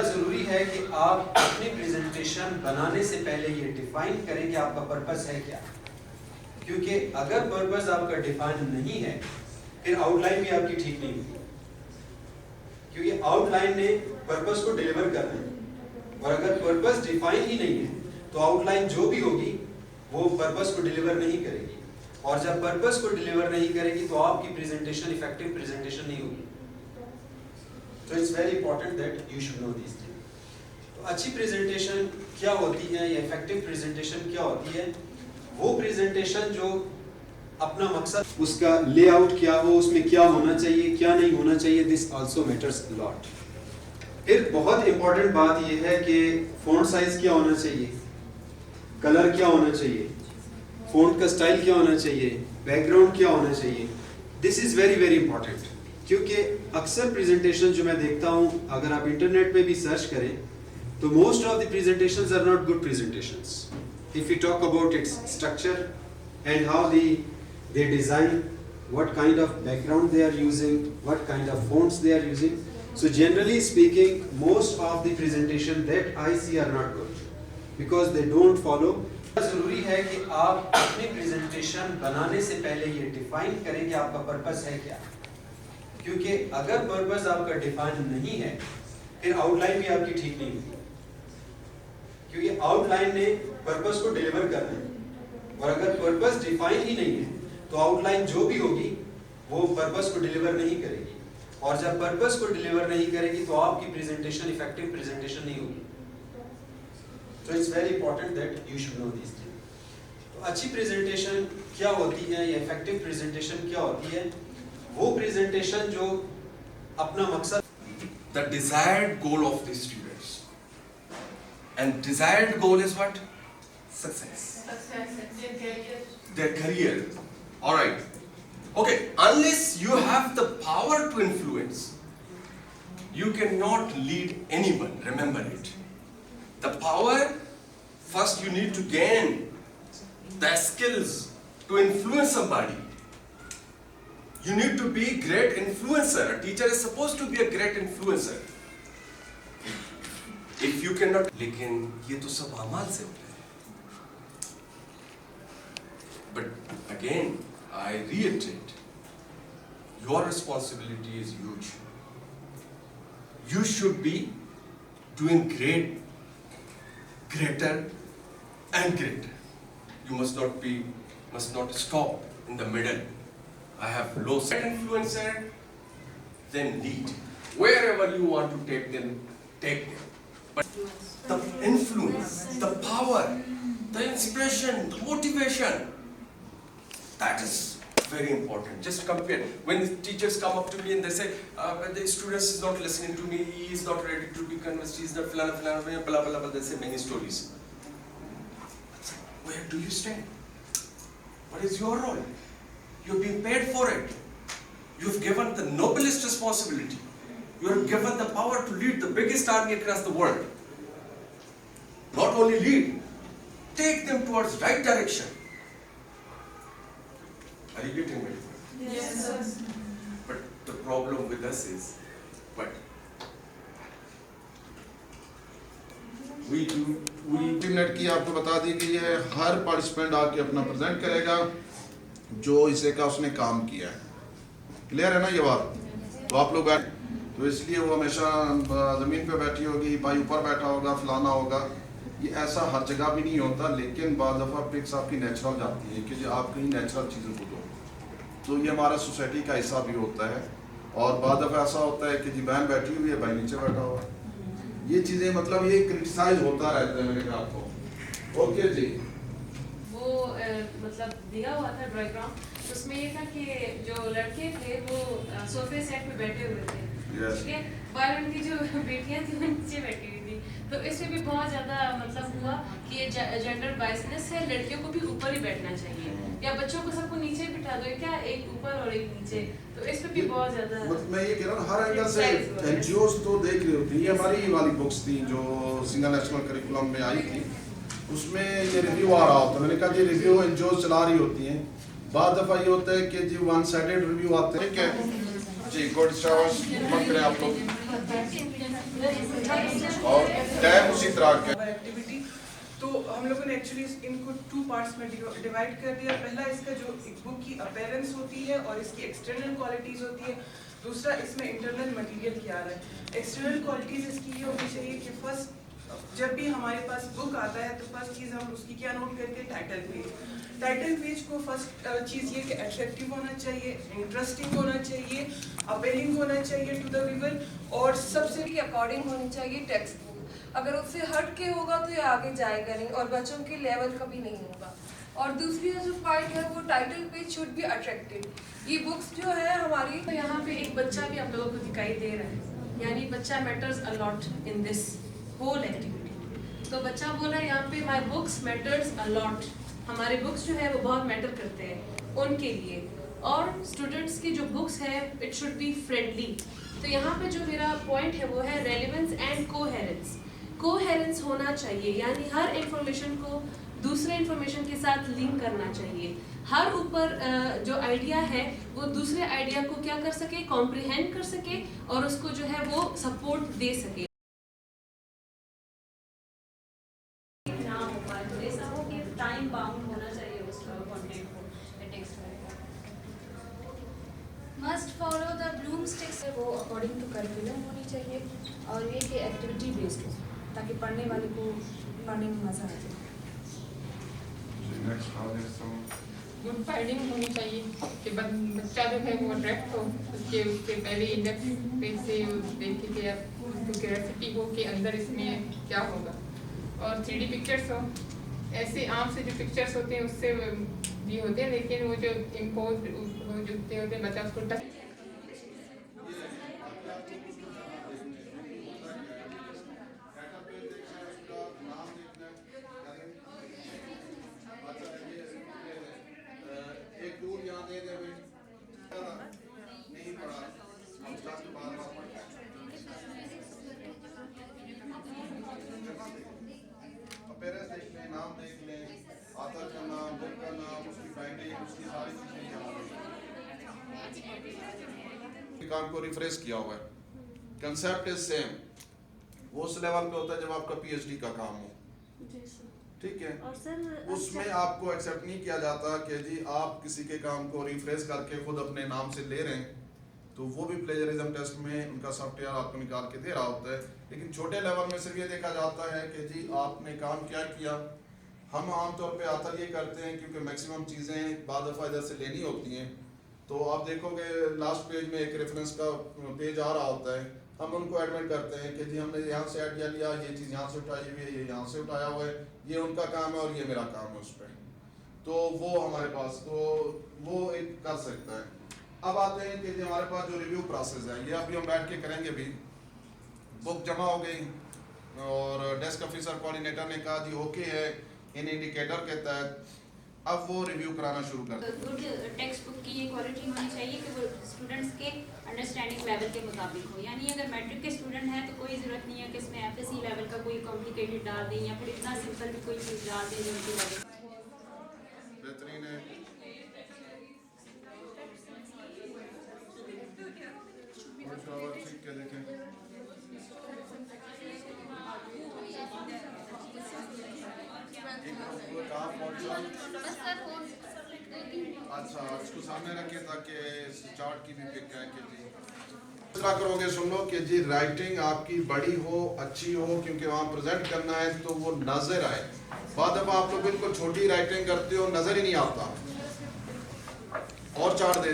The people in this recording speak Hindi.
जरूरी है कि आप अपनी प्रेजेंटेशन बनाने से पहले ये डिफाइन करें कि आपका पर्पस है क्या, क्योंकि अगर पर्पस आपका डिफाइन नहीं है फिर आउटलाइन भी आपकी ठीक नहीं होगी, क्योंकि आउटलाइन ने पर्पस को डिलीवर करना है और अगर पर्पस डिफाइन ही नहीं है तो आउटलाइन जो भी होगी वो पर्पस को डिलीवर नहीं करेगी, और जब पर्पस को डिलीवर नहीं करेगी तो आपकी प्रेजेंटेशन इफेक्टिव प्रेजेंटेशन नहीं होगी। तो it's very important that you should know this thing. तो अच्छी प्रेजेंटेशन क्या होती है या इफेक्टिव प्रेजेंटेशन क्या होती है? वो प्रेजेंटेशन जो अपना मकसद, उसका लेआउट क्या हो, उसमें क्या होना चाहिए क्या नहीं होना चाहिए, this also matters a lot. फिर बहुत इंपॉर्टेंट बात यह है कि फॉन्ट साइज क्या होना चाहिए, कलर क्या होना चाहिए, फॉन्ट का स्टाइल क्या होना चाहिए, बैकग्राउंड क्या होना चाहिए। This is very very important, क्योंकि अक्सर प्रेजेंटेशन जो मैं देखता हूं, अगर आप इंटरनेट पे भी सर्च करें तो most of the presentations are not good presentations. If you talk about its structure and how they design, what kind of background they are using, what kind of fonts they are using. So generally speaking, most of the presentation that I see are not good because they don't follow. जरूरी है कि आप अपनी प्रेजेंटेशन बनाने से पहले ये डिफाइन करें कि आपका पर्पस है क्या, क्योंकि अगर पर्पस आपका डिफाइन नहीं है फिर आउटलाइन भी आपकी ठीक नहीं होगी, क्योंकि आउटलाइन ने पर्पस को डिलीवर करना है और अगर पर्पस डिफाइन ही नहीं है तो आउटलाइन जो भी होगी वो पर्पस को डिलीवर नहीं करेगी, और जब पर्पस को डिलीवर नहीं करेगी तो आपकी प्रेजेंटेशन इफेक्टिव प्रेजेंटेशन नहीं होगी। तो it's very important that you should know this thing. तो अच्छी प्रेजेंटेशन क्या होती है या इफेक्टिव प्रेजेंटेशन क्या होती है? वो प्रेजेंटेशन जो अपना मकसद, the desired goal of the students, and desired goal is what? Success. Their career. All right. Okay. Unless you have the power to influence, you cannot lead anyone. Remember it. The power, first you need to gain the skills to influence somebody. You need to be a great influencer. A teacher is supposed to be a great influencer. If you cannot, लेकिन ये तो सब अमाल से होता है। But again, I reiterate, your responsibility is huge. You should be doing greater and greater. You must not stop in the middle. I have low influencer, then lead. Wherever you want to take them, take them. But the influence, the power, the inspiration, the motivation, that is very important. Just compare. When the teachers come up to me and they say, the student is not listening to me, he is not ready to be convinced, he is not blah, blah, blah, they say many stories. Where do you stand? What is your role? You've been paid for it. You've given the noblest responsibility. You are given the power to lead the biggest army across the world. Not only lead, take them towards right direction. Are you getting me? Yes, sir. But the problem with us is, we minute की आपको बता दी कि ये हर पार्टिसिपेंट आके अपना प्रेजेंट करेगा जो इसे का उसने काम किया है। क्लियर है ना ये बात? तो आप लोग बैठ, तो इसलिए वो हमेशा ज़मीन पे बैठी होगी, भाई ऊपर बैठा होगा, फलाना होगा। ये ऐसा हर जगह भी नहीं होता, लेकिन बाद दफ़ा पिक्स आपकी नेचुरल जाती है कि आप कहीं नेचुरल चीज़ों को दो, तो ये हमारा सोसाइटी का हिस्सा भी होता है। और बाद दफ़ा ऐसा होता है कि जी बहन बैठी हुई है, भाई नीचे बैठा हुआ है। ये चीज़ें मतलब ये क्रिटिसाइज होता रहता है मेरे ख्याल को। ओके जी, वो मतलब दिया हुआ था डायग्राम, उसमें ये था कि जो लड़के थे वो सोफे सेट पे बैठे हुए थे, ठीक है, पर उनकी जो बेटियां थी वो नीचे बैठी हुई थी। तो इसमें भी बहुत ज़्यादा मतलब हुआ कि ये जेंडर बायसनेस है, लड़कियों को भी ऊपर ही बैठना चाहिए या बच्चों को सबको नीचे बिठा दो, क्या एक ऊपर और एक नीचे। तो इस पे भी बहुत ज़्यादा मैं ये कह रहा हूँ हर एंगल से एनजीओस तो देख रही होती है। ये हमारी वाली बुक्स थी जो सिंगल नेशनल करिकुलम में आई थी, उसमें ये रिव्यू आ रहा होता। मैंने कहा जी रिव्यू एनजीओस चला रही होती हैं, बाद दफ़ा ये होता है कि जी वन साइडेड रिव्यू आते हैं। ठीक है जी, गुड शाबाश, मत करें आप लोग। और टैब उसी तरह के एक्टिविटी। तो हम लोगों ने एक्चुअली इनको 2 पार्ट्स में डिवाइड कर दिया। पहला इसका जो बुक की अपीयरेंस होती है और इसकी एक्सटर्नल क्वालिटीज़ होती है। दूसरा इसमें इंटरनल मटेरियल क्या आ रहा है। एक्सटर्नल क्वालिटीज़ इसकी ये होनी चाहिए कि फर्स्ट जब भी हमारे पास बुक आता है तो फर्स्ट चीज़ हम उसकी क्या नोट करते हैं, टाइटल पेज। टाइटल पेज को फर्स्ट चीज़ ये कि अट्रैक्टिव होना चाहिए, इंटरेस्टिंग होना चाहिए, अपीलिंग होना चाहिए टू द व्यूअर, और सबसे के अकॉर्डिंग होनी चाहिए टेक्स्ट बुक। अगर उससे हट के होगा तो ये आगे जाएगा नहीं और बच्चों के लेवल का भी नहीं होगा। और दूसरी जो पॉइंट है वो title page should be attractive. ये बुक्स जो है हमारी, तो यहाँ पे एक बच्चा भी आप लोगों को दिखाई दे रहा है, यानी बच्चा matters a lot in this whole activity. तो बच्चा बोला यहाँ पे my books matters a lot, हमारे बुक्स जो है वो बहुत मैटर करते हैं उनके लिए। और स्टूडेंट्स की जो बुक्स है इट शुड बी फ्रेंडली। तो यहाँ पे जो मेरा पॉइंट है वो है रेलेवेंस एंड कोहेरेंस। कोहेरेंस होना चाहिए, यानी हर इंफॉर्मेशन को दूसरे इंफॉर्मेशन के साथ लिंक करना चाहिए। हर ऊपर जो आइडिया है वो दूसरे आइडिया को क्या कर सके, कॉम्प्रिहेंड कर सके और उसको जो है वो सपोर्ट दे सके। ना हो पाए तो ऐसा हो कि टाइम बाउंड होना चाहिए उस कंटेंट को, टेक्स्ट रहेगा। मस्ट फॉलो द ब्लूमस्टिक्स है, वो अकॉर्डिंग टू करिकुलम होनी चाहिए और ये कि एक्टिविटी बेस्ड हो ताकि पढ़ने वाले को पढ़ने में मज़ा आ जाए। गुड फाइंडिंग होनी चाहिए कि बच्चा जो है वो अट्रैक्ट हो, उसके पहले इंडेक्स पेज से देखे कि उसको क्यूरियोसिटी हो कि अंदर इसमें क्या होगा। और 3D पिक्चर्स हो, ऐसे आम से जो पिक्चर्स होते हैं उससे भी होते हैं, लेकिन वो जो इम्पोज जो होते हैं बच्चा उसको टच नाम देख लें, ऑथर का नाम, बुक का नाम, उसकी बाइंडिंग, उसकी सारी चीजें काम को रिफ्रेश किया हुआ है। कंसेप्ट इज सेम, वो उस लेवल पे होता है जब आपका पीएचडी का काम हो, ठीक है। और सर उसमें आपको एक्सेप्ट नहीं किया जाता कि जी आप किसी के काम को रिफ्रेश करके खुद अपने नाम से ले रहे हैं, तो वो भी प्लेजरिज्म टेस्ट में उनका सॉफ्टवेयर आपको निकाल के दे रहा होता है। लेकिन छोटे लेवल में सिर्फ ये देखा जाता है कि जी आपने काम क्या किया। हम आमतौर पे आतर ये करते हैं क्योंकि मैक्सिमम चीज़ें बाद दफ़ा इधर से लेनी होती हैं, तो आप देखोगे लास्ट पेज में एक रेफरेंस का पेज आ रहा होता है, हम उनको एडमिट करते हैं कि जी हमने यहाँ से आइडिया लिया, ये चीज़ यहाँ से उठाई हुई है, ये यहाँ से उठाया हुआ है, ये उनका काम है और ये मेरा काम है उस पर, तो वो हमारे पास, तो वो एक कर सकता है। अब आते हैं कि हमारे पास जो रिव्यू प्रोसेस है, ये अभी हम बैठ के करेंगे भी। बुक जमा हो गई और डेस्क ऑफिसर कोऑर्डिनेटर ने कहा जी ओके है इन इंडिकेटर के तहत, अब वो रिव्यू कराना शुरू कर दें। गुड टेक्स्ट बुक की ये क्वालिटी होनी चाहिए कि वो स्टूडेंट्स के अंडरस्टैंडिंग लेवल के मुताबिक हो। यानी अगर मैट्रिक के स्टूडेंट हैं तो कोई ज़रूरत नहीं है कि इसमें एफएससी लेवल का कोई कॉम्प्लिकेटेड डाल दें या फिर इतना सिंपल भी कोई चीज़ डाल दें जो उनकी लगे। बेहतरीन है। ठीक है, देखें अच्छा इसको सामने रखिए ताकि चार्ट की भी पिक है कि जी दूसरा करोगे, सुन लो कि जी राइटिंग आपकी बड़ी हो, अच्छी हो, क्योंकि वहाँ प्रेजेंट करना है तो वो नजर आए। बाद दफा आप लोग बिल्कुल छोटी राइटिंग करते हो, नजर ही नहीं आता और चार्ट दे